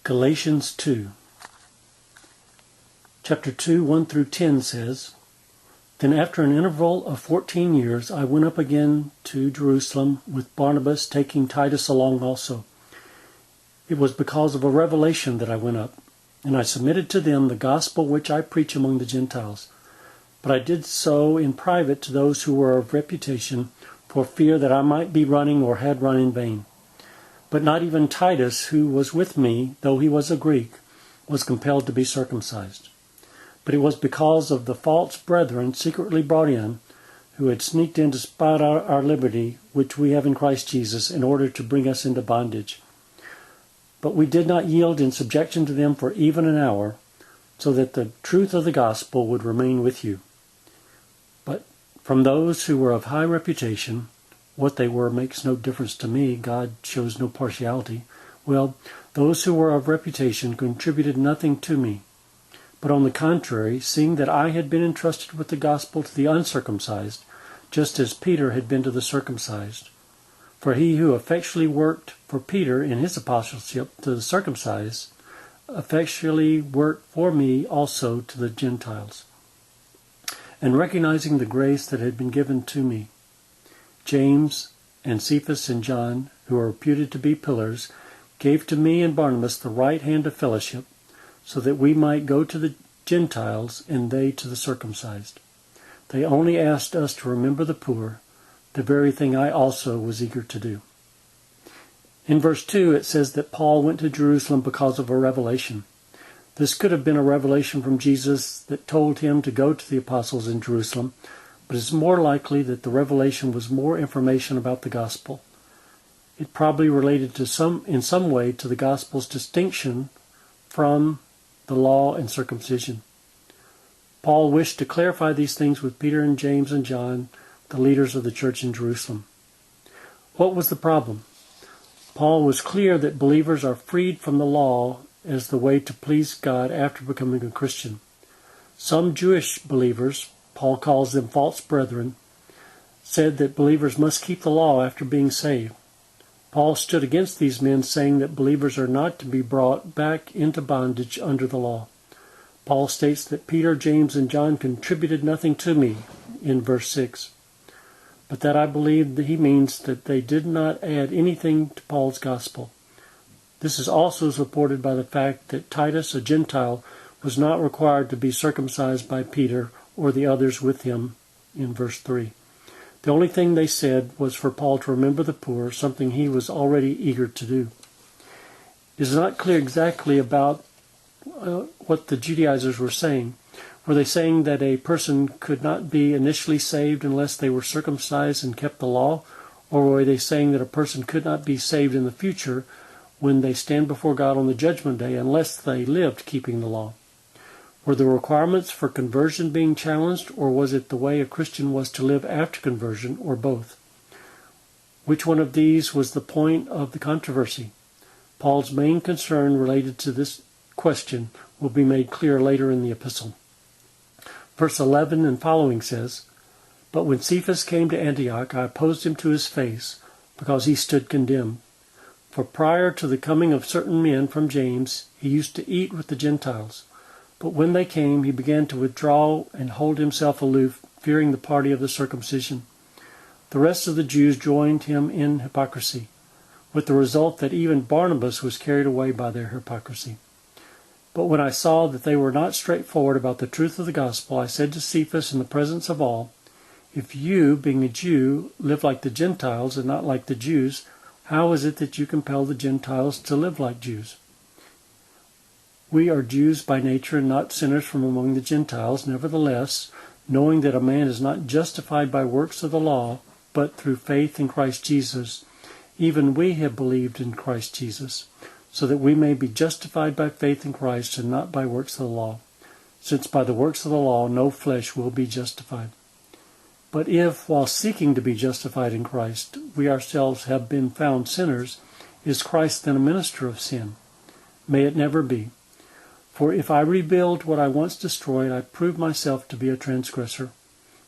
Galatians 2. Chapter 2, 1 through 10 says, Then after an interval of 14 years, I went up again to Jerusalem with Barnabas, taking Titus along also. It was because of a revelation that I went up, and I submitted to them the gospel which I preach among the Gentiles. But I did so in private to those who were of reputation, for fear that I might be running or had run in vain. But not even Titus, who was with me, though he was a Greek, was compelled to be circumcised. But it was because of the false brethren secretly brought in, who had sneaked in to spy out our liberty, which we have in Christ Jesus, in order to bring us into bondage. But we did not yield in subjection to them for even an hour, so that the truth of the gospel would remain with you. But from those who were of high reputation, what they were makes no difference to me. God shows no partiality. Well, those who were of reputation contributed nothing to me. But on the contrary, seeing that I had been entrusted with the gospel to the uncircumcised, just as Peter had been to the circumcised. For he who effectually worked for Peter in his apostleship to the circumcised, effectually worked for me also to the Gentiles. And recognizing the grace that had been given to me, James and Cephas and John, who are reputed to be pillars, gave to me and Barnabas the right hand of fellowship, so that we might go to the Gentiles and they to the circumcised. They only asked us to remember the poor, the very thing I also was eager to do. In verse 2 it says that Paul went to Jerusalem because of a revelation. This could have been a revelation from Jesus that told him to go to the apostles in Jerusalem, but it's more likely that the revelation was more information about the gospel. It probably related in some way to the gospel's distinction from the law and circumcision. Paul wished to clarify these things with Peter and James and John, the leaders of the church in Jerusalem. What was the problem? Paul was clear that believers are freed from the law as the way to please God after becoming a Christian. Some Jewish believers, Paul calls them false brethren, said that believers must keep the law after being saved. Paul stood against these men, saying that believers are not to be brought back into bondage under the law. Paul states that Peter, James, and John contributed nothing to me in verse 6, but that I believe that he means that they did not add anything to Paul's gospel. This is also supported by the fact that Titus, a Gentile, was not required to be circumcised by Peter or the others with him in verse 3. The only thing they said was for Paul to remember the poor, something he was already eager to do. It is not clear exactly about what the Judaizers were saying. Were they saying that a person could not be initially saved unless they were circumcised and kept the law? Or were they saying that a person could not be saved in the future when they stand before God on the judgment day unless they lived keeping the law? Were the requirements for conversion being challenged, or was it the way a Christian was to live after conversion, or both? Which one of these was the point of the controversy? Paul's main concern related to this question will be made clear later in the epistle. Verse 11 and following says, But when Cephas came to Antioch, I opposed him to his face, because he stood condemned. For prior to the coming of certain men from James, he used to eat with the Gentiles. But when they came, he began to withdraw and hold himself aloof, fearing the party of the circumcision. The rest of the Jews joined him in hypocrisy, with the result that even Barnabas was carried away by their hypocrisy. But when I saw that they were not straightforward about the truth of the gospel, I said to Cephas in the presence of all, If you, being a Jew, live like the Gentiles and not like the Jews, how is it that you compel the Gentiles to live like Jews? We are Jews by nature and not sinners from among the Gentiles. Nevertheless, knowing that a man is not justified by works of the law, but through faith in Christ Jesus, even we have believed in Christ Jesus, so that we may be justified by faith in Christ and not by works of the law, since by the works of the law no flesh will be justified. But if, while seeking to be justified in Christ, we ourselves have been found sinners, is Christ then a minister of sin? May it never be. For if I rebuild what I once destroyed, I prove myself to be a transgressor.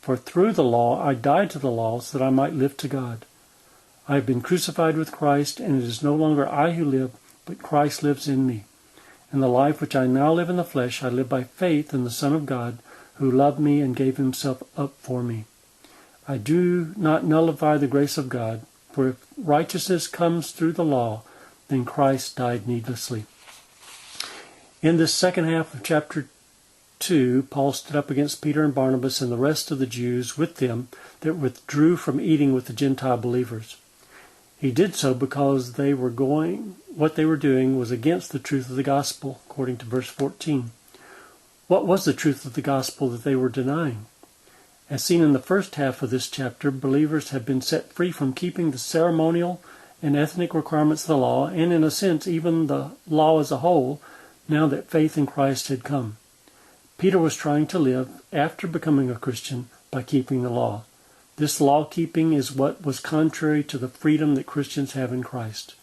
For through the law I died to the law so that I might live to God. I have been crucified with Christ, and it is no longer I who live, but Christ lives in me. And the life which I now live in the flesh, I live by faith in the Son of God, who loved me and gave himself up for me. I do not nullify the grace of God, for if righteousness comes through the law, then Christ died needlessly. In this second half of chapter 2, Paul stood up against Peter and Barnabas and the rest of the Jews with them that withdrew from eating with the Gentile believers. He did so because what they were doing was against the truth of the gospel, according to verse 14. What was the truth of the gospel that they were denying? As seen in the first half of this chapter, believers have been set free from keeping the ceremonial and ethnic requirements of the law, and in a sense even the law as a whole, now that faith in Christ had come. Peter was trying to live, after becoming a Christian, by keeping the law. This law-keeping is what was contrary to the freedom that Christians have in Christ.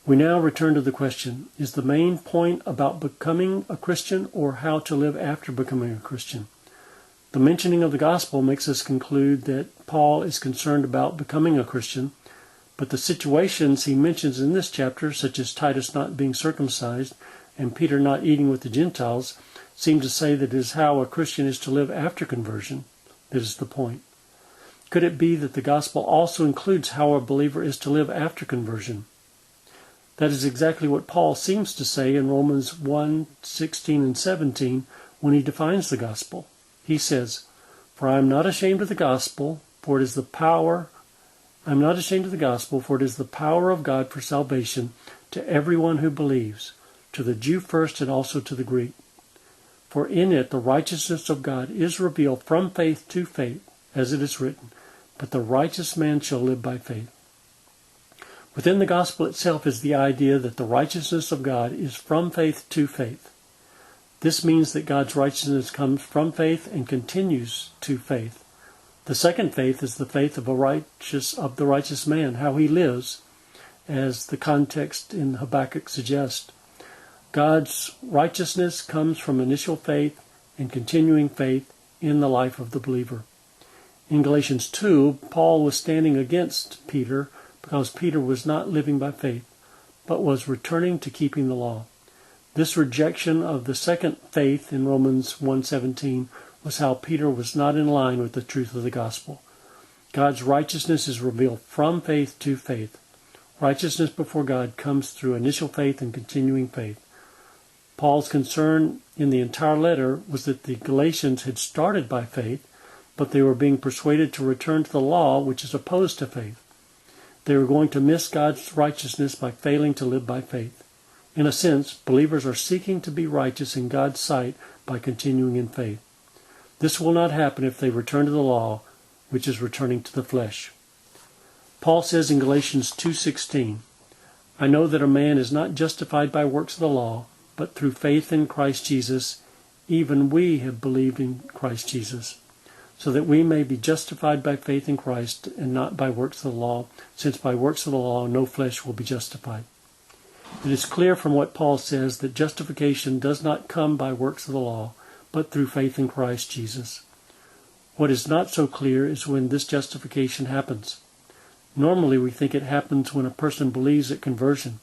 We now return to the question, is the main point about becoming a Christian or how to live after becoming a Christian? The mentioning of the gospel makes us conclude that Paul is concerned about becoming a Christian, but the situations he mentions in this chapter, such as Titus not being circumcised and Peter not eating with the Gentiles, seem to say that it is how a Christian is to live after conversion that is the point. Could it be that the gospel also includes how a believer is to live after conversion? That is exactly what Paul seems to say in Romans 1:16 and 17 when he defines the gospel. He says, "For I am not ashamed of the gospel, for it is the power of God for salvation to everyone who believes, to the Jew first and also to the Greek. For in it the righteousness of God is revealed from faith to faith, as it is written, but the righteous man shall live by faith." Within the gospel itself is the idea that the righteousness of God is from faith to faith. This means that God's righteousness comes from faith and continues to faith. The second faith is the faith of the righteous man, how he lives, as the context in Habakkuk suggests. God's righteousness comes from initial faith and continuing faith in the life of the believer. In Galatians 2, Paul was standing against Peter because Peter was not living by faith, but was returning to keeping the law. This rejection of the second faith in Romans 1:17 was how Peter was not in line with the truth of the gospel. God's righteousness is revealed from faith to faith. Righteousness before God comes through initial faith and continuing faith. Paul's concern in the entire letter was that the Galatians had started by faith, but they were being persuaded to return to the law, which is opposed to faith. They were going to miss God's righteousness by failing to live by faith. In a sense, believers are seeking to be righteous in God's sight by continuing in faith. This will not happen if they return to the law, which is returning to the flesh. Paul says in Galatians 2:16, "I know that a man is not justified by works of the law, but through faith in Christ Jesus. Even we have believed in Christ Jesus, so that we may be justified by faith in Christ and not by works of the law, since by works of the law no flesh will be justified." It is clear from what Paul says that justification does not come by works of the law, but through faith in Christ Jesus. What is not so clear is when this justification happens. Normally we think it happens when a person believes at conversion,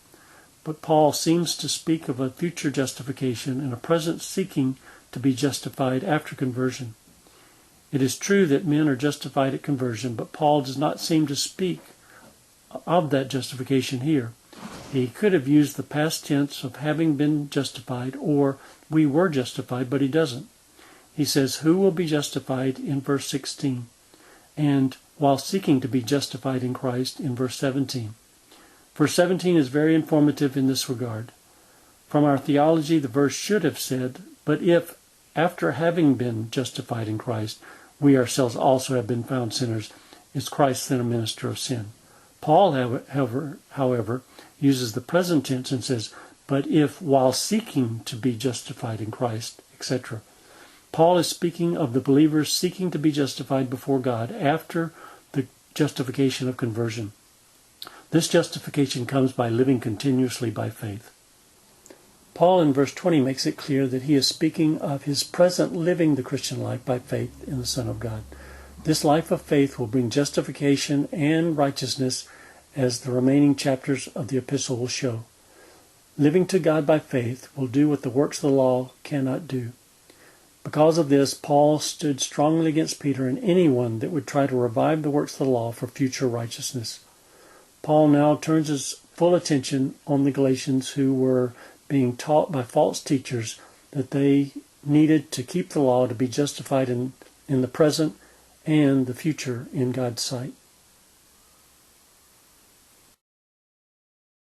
but Paul seems to speak of a future justification and a present seeking to be justified after conversion. It is true that men are justified at conversion, but Paul does not seem to speak of that justification here. He could have used the past tense of having been justified or we were justified, but he doesn't. He says, "Who will be justified" in verse 16, and while seeking to be justified in Christ in verse 17. Verse 17 is very informative in this regard. From our theology, the verse should have said, "But if, after having been justified in Christ, we ourselves also have been found sinners, is Christ then a minister of sin?" Paul, however, uses the present tense and says, "But if, while seeking to be justified in Christ," etc. Paul is speaking of the believers seeking to be justified before God after the justification of conversion. This justification comes by living continuously by faith. Paul in verse 20 makes it clear that he is speaking of his present living the Christian life by faith in the Son of God. This life of faith will bring justification and righteousness, as the remaining chapters of the epistle will show. Living to God by faith will do what the works of the law cannot do. Because of this, Paul stood strongly against Peter and anyone that would try to revive the works of the law for future righteousness. Paul now turns his full attention on the Galatians who were being taught by false teachers that they needed to keep the law to be justified in the present and the future in God's sight.